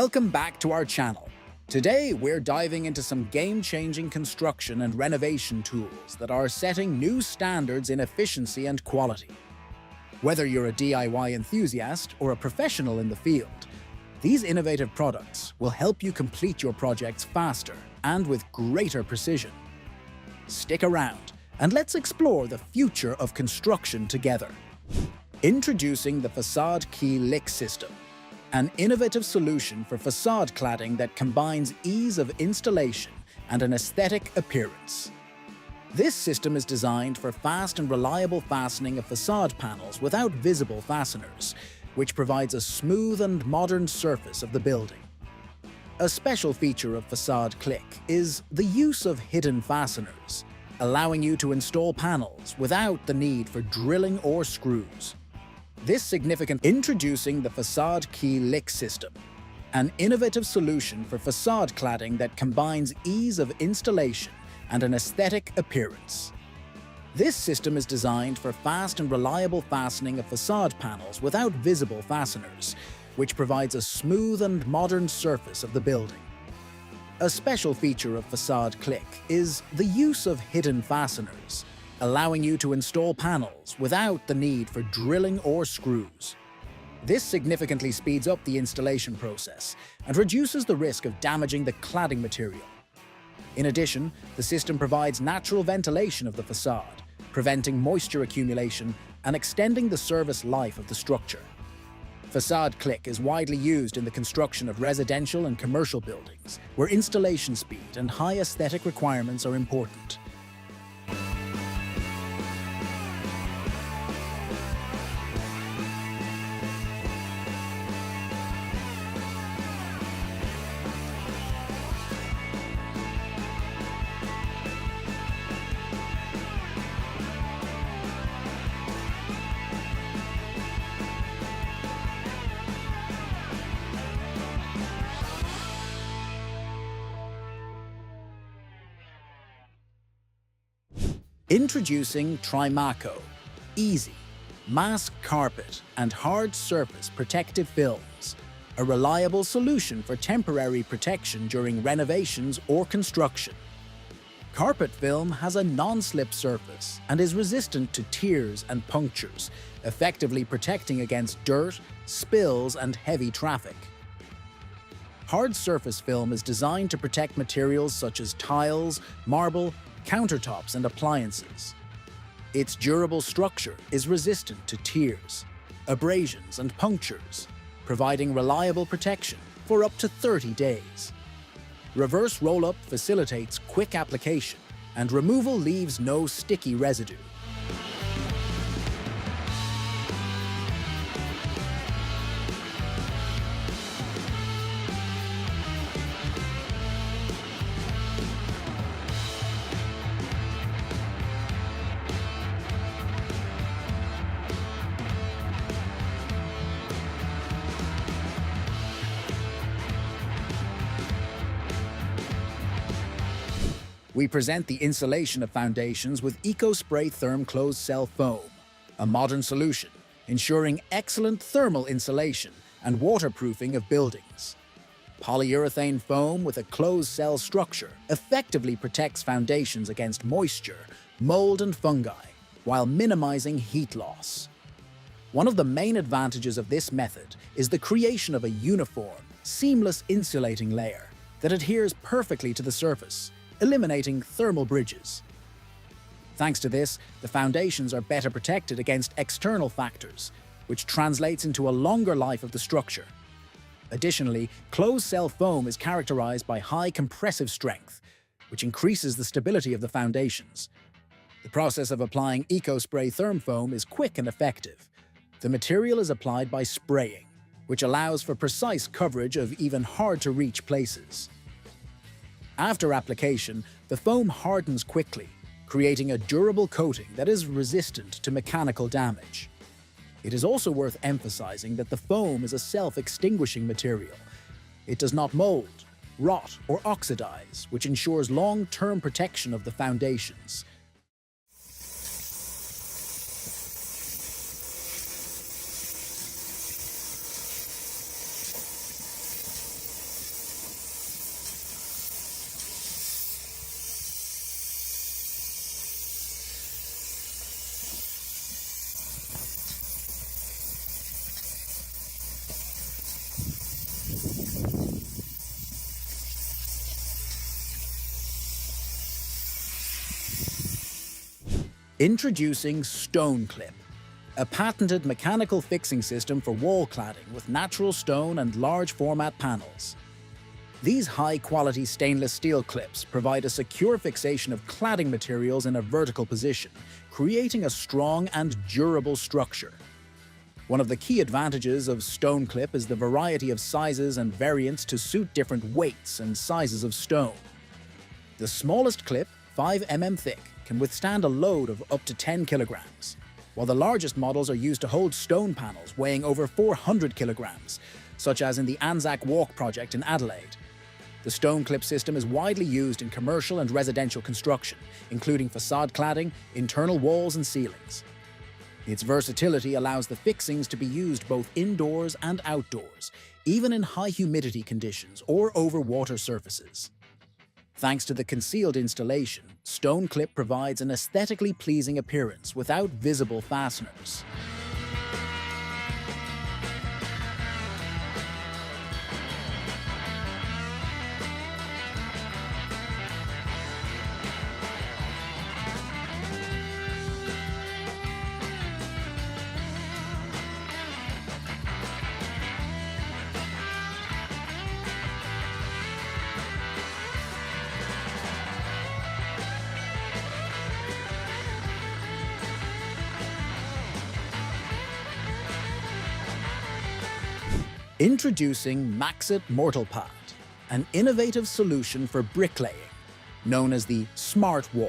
Welcome back to our channel. Today, we're diving into some game-changing construction and renovation tools that are setting new standards in efficiency and quality. Whether you're a DIY enthusiast or a professional in the field, these innovative products will help you complete your projects faster and with greater precision. Stick around, and let's explore the future of construction together. Introducing the Facade Key Lick System, an innovative solution for facade cladding that combines ease of installation and an aesthetic appearance. This system is designed for fast and reliable fastening of facade panels without visible fasteners, which provides a smooth and modern surface of the building. A special feature of Facade Click is the use of hidden fasteners, allowing you to install panels without the need for drilling or screws. Introducing the Facade Key Lick System, an innovative solution for facade cladding that combines ease of installation and an aesthetic appearance. This system is designed for fast and reliable fastening of facade panels without visible fasteners, which provides a smooth and modern surface of the building. A special feature of Facade Click is the use of hidden fasteners, allowing you to install panels without the need for drilling or screws. This significantly speeds up the installation process and reduces the risk of damaging the cladding material. In addition, the system provides natural ventilation of the facade, preventing moisture accumulation and extending the service life of the structure. Facade Click is widely used in the construction of residential and commercial buildings, where installation speed and high aesthetic requirements are important. Introducing Trimaco Easy Mask Carpet and Hard Surface Protective Films, a reliable solution for temporary protection during renovations or construction. Carpet film has a non-slip surface and is resistant to tears and punctures, effectively protecting against dirt, spills, and heavy traffic. Hard surface film is designed to protect materials such as tiles, marble, countertops, and appliances. Its durable structure is resistant to tears, abrasions, and punctures, providing reliable protection for up to 30 days. Reverse roll-up facilitates quick application, and removal leaves no sticky residue. We present the insulation of foundations with EcoSpray Therm Closed Cell Foam, a modern solution ensuring excellent thermal insulation and waterproofing of buildings. Polyurethane foam with a closed cell structure effectively protects foundations against moisture, mold, and fungi, while minimizing heat loss. One of the main advantages of this method is the creation of a uniform, seamless insulating layer that adheres perfectly to the surface, eliminating thermal bridges. Thanks to this, the foundations are better protected against external factors, which translates into a longer life of the structure. Additionally, closed-cell foam is characterized by high compressive strength, which increases the stability of the foundations. The process of applying EcoSpray Therm Foam is quick and effective. The material is applied by spraying, which allows for precise coverage of even hard-to-reach places. After application, the foam hardens quickly, creating a durable coating that is resistant to mechanical damage. It is also worth emphasizing that the foam is a self-extinguishing material. It does not mold, rot, or oxidize, which ensures long-term protection of the foundations. Introducing Stone Clip, a patented mechanical fixing system for wall cladding with natural stone and large format panels. These high-quality stainless steel clips provide a secure fixation of cladding materials in a vertical position, creating a strong and durable structure. One of the key advantages of Stone Clip is the variety of sizes and variants to suit different weights and sizes of stone. The smallest clip, 5 mm thick, can withstand a load of up to 10 kilograms, while the largest models are used to hold stone panels weighing over 400 kilograms, such as in the Anzac Walk project in Adelaide. The Stone Clip system is widely used in commercial and residential construction, including facade cladding, internal walls and ceilings. Its versatility allows the fixings to be used both indoors and outdoors, even in high humidity conditions or over water surfaces. Thanks to the concealed installation, Stone Clip provides an aesthetically pleasing appearance without visible fasteners. Introducing Maxit Mortal Pad, an innovative solution for bricklaying, known as the Smart Wall,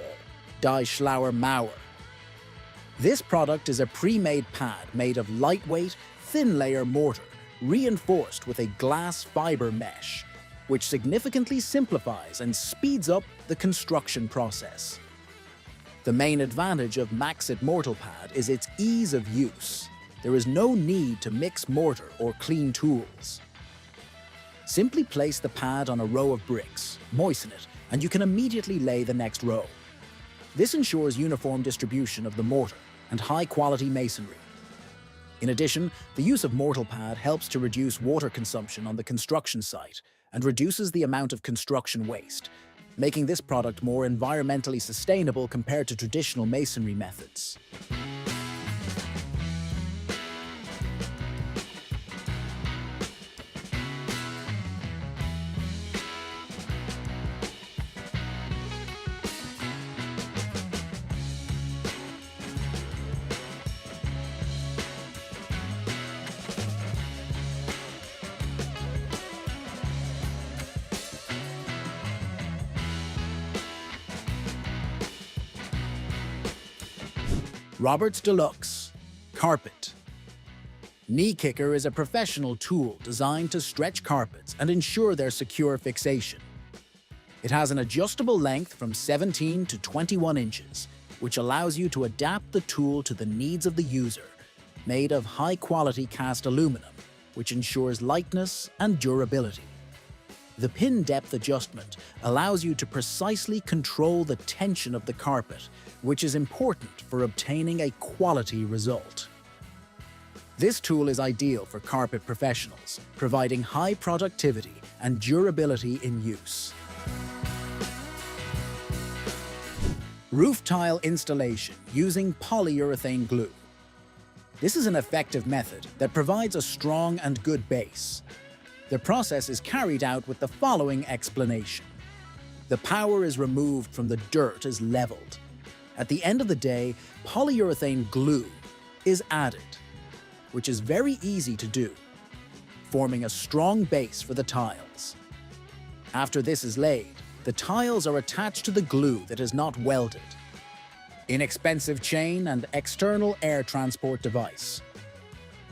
Die Schlauer Mauer. This product is a pre-made pad made of lightweight, thin-layer mortar, reinforced with a glass fiber mesh, which significantly simplifies and speeds up the construction process. The main advantage of Maxit Mortal Pad is its ease of use. There is no need to mix mortar or clean tools. Simply place the pad on a row of bricks, moisten it, and you can immediately lay the next row. This ensures uniform distribution of the mortar and high-quality masonry. In addition, the use of Mortal Pad helps to reduce water consumption on the construction site and reduces the amount of construction waste, making this product more environmentally sustainable compared to traditional masonry methods. Roberts Deluxe Carpet. Knee Kicker is a professional tool designed to stretch carpets and ensure their secure fixation. It has an adjustable length from 17 to 21 inches, which allows you to adapt the tool to the needs of the user, made of high-quality cast aluminum, which ensures lightness and durability. The pin depth adjustment allows you to precisely control the tension of the carpet, which is important for obtaining a quality result. This tool is ideal for carpet professionals, providing high productivity and durability in use. Roof tile installation using polyurethane glue. This is an effective method that provides a strong and good base. The process is carried out with the following explanation. The power is removed from the dirt as leveled. At the end of the day, polyurethane glue is added, which is very easy to do, forming a strong base for the tiles. After this is laid, the tiles are attached to the glue that is not welded. Inexpensive chain and external air transport device.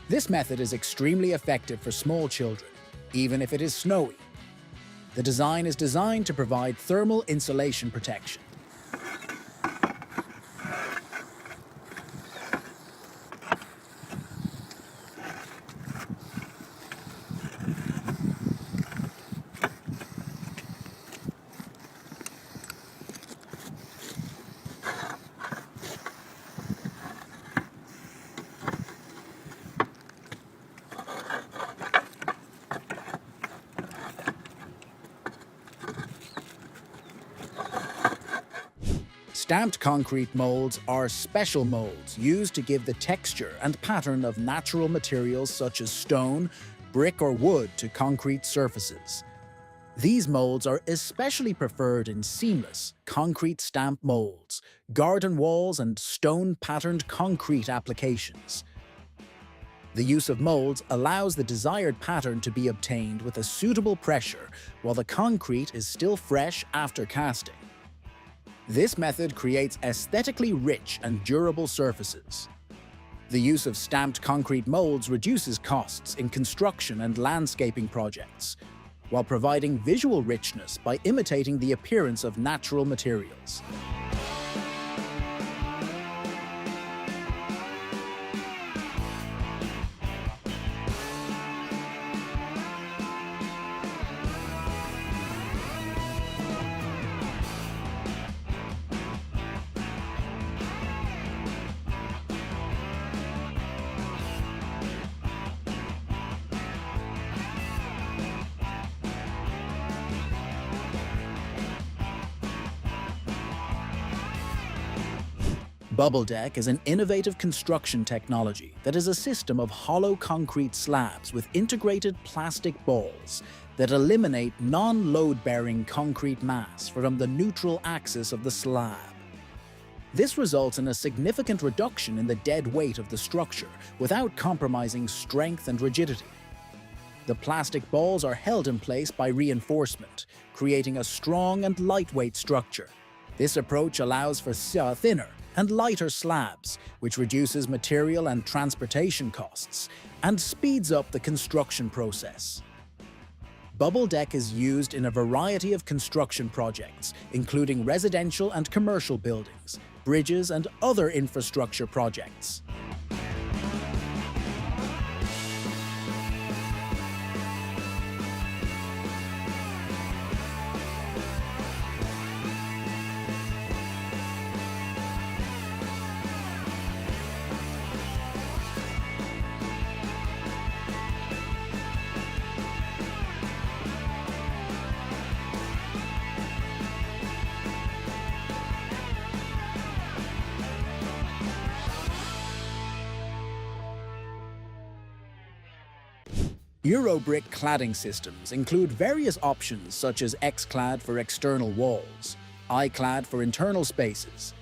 This method is extremely effective for small children, even if it is snowy. The design is designed to provide thermal insulation protection. Stamped concrete molds are special molds used to give the texture and pattern of natural materials such as stone, brick or wood to concrete surfaces. These molds are especially preferred in seamless, concrete stamp molds, garden walls and stone-patterned concrete applications. The use of molds allows the desired pattern to be obtained with a suitable pressure while the concrete is still fresh after casting. This method creates aesthetically rich and durable surfaces. The use of stamped concrete molds reduces costs in construction and landscaping projects, while providing visual richness by imitating the appearance of natural materials. Bubble deck is an innovative construction technology that is a system of hollow concrete slabs with integrated plastic balls that eliminate non-load-bearing concrete mass from the neutral axis of the slab. This results in a significant reduction in the dead weight of the structure without compromising strength and rigidity. The plastic balls are held in place by reinforcement, creating a strong and lightweight structure. This approach allows for thinner and lighter slabs, which reduces material and transportation costs and speeds up the construction process. Bubble deck is used in a variety of construction projects, including residential and commercial buildings, bridges, and other infrastructure projects. Eurobrick cladding systems include various options such as X-clad for external walls, I-clad for internal spaces,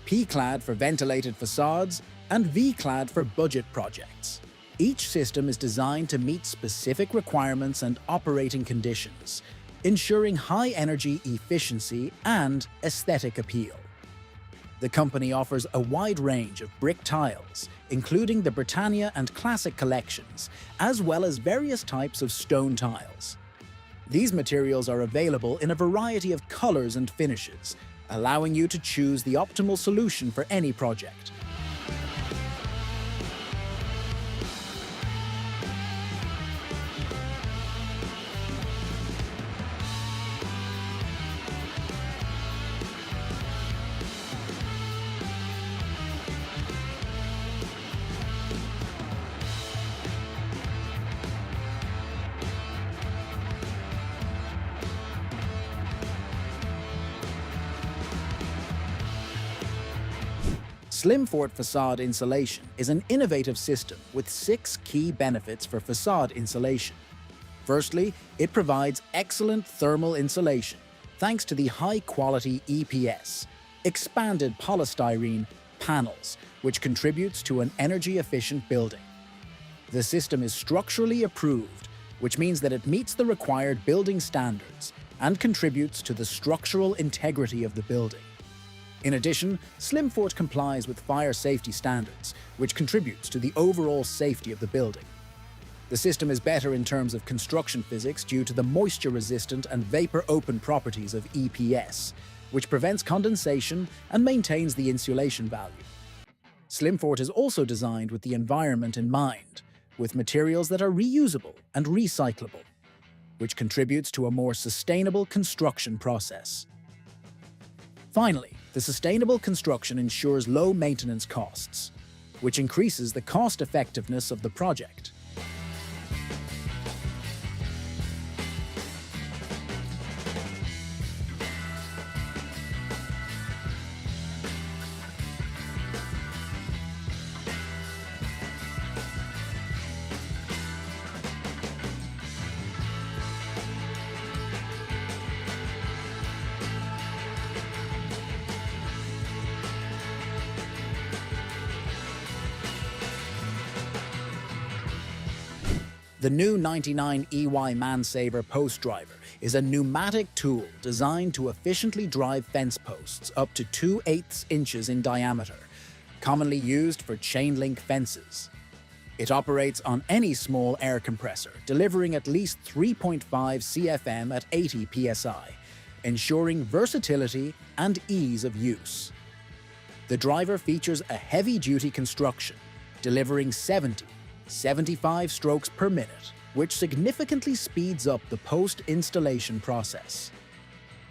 P-clad for ventilated facades, and V-clad for budget projects. Each system is designed to meet specific requirements and operating conditions, ensuring high energy efficiency and aesthetic appeal. The company offers a wide range of brick tiles, including the Britannia and Classic collections, as well as various types of stone tiles. These materials are available in a variety of colors and finishes, allowing you to choose the optimal solution for any project. SlimFort Facade Insulation is an innovative system with 6 key benefits for facade insulation. Firstly, it provides excellent thermal insulation thanks to the high-quality EPS, expanded polystyrene panels, which contributes to an energy-efficient building. The system is structurally approved, which means that it meets the required building standards and contributes to the structural integrity of the building. In addition, SlimFort complies with fire safety standards, which contributes to the overall safety of the building. The system is better in terms of construction physics due to the moisture-resistant and vapor-open properties of EPS, which prevents condensation and maintains the insulation value. SlimFort is also designed with the environment in mind, with materials that are reusable and recyclable, which contributes to a more sustainable construction process. Finally, the sustainable construction ensures low maintenance costs, which increases the cost-effectiveness of the project. The new 99EY Mansaver Post Driver is a pneumatic tool designed to efficiently drive fence posts up to 2/8 inches in diameter, commonly used for chain link fences. It operates on any small air compressor, delivering at least 3.5 CFM at 80 psi, ensuring versatility and ease of use. The driver features a heavy-duty construction, delivering 75 strokes per minute, which significantly speeds up the post-installation process.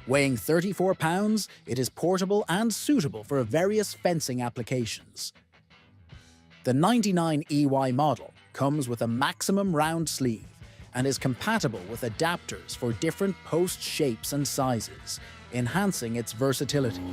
Weighing 34 pounds, it is portable and suitable for various fencing applications. The 99EY model comes with a maximum round sleeve and is compatible with adapters for different post shapes and sizes, enhancing its versatility.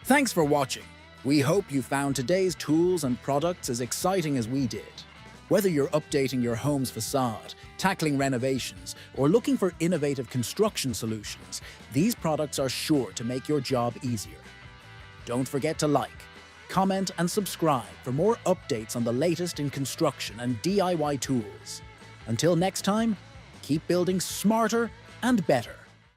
Thanks for watching. We hope you found today's tools and products as exciting as we did. Whether you're updating your home's facade, tackling renovations, or looking for innovative construction solutions, these products are sure to make your job easier. Don't forget to like, comment, and subscribe for more updates on the latest in construction and DIY tools. Until next time, keep building smarter and better.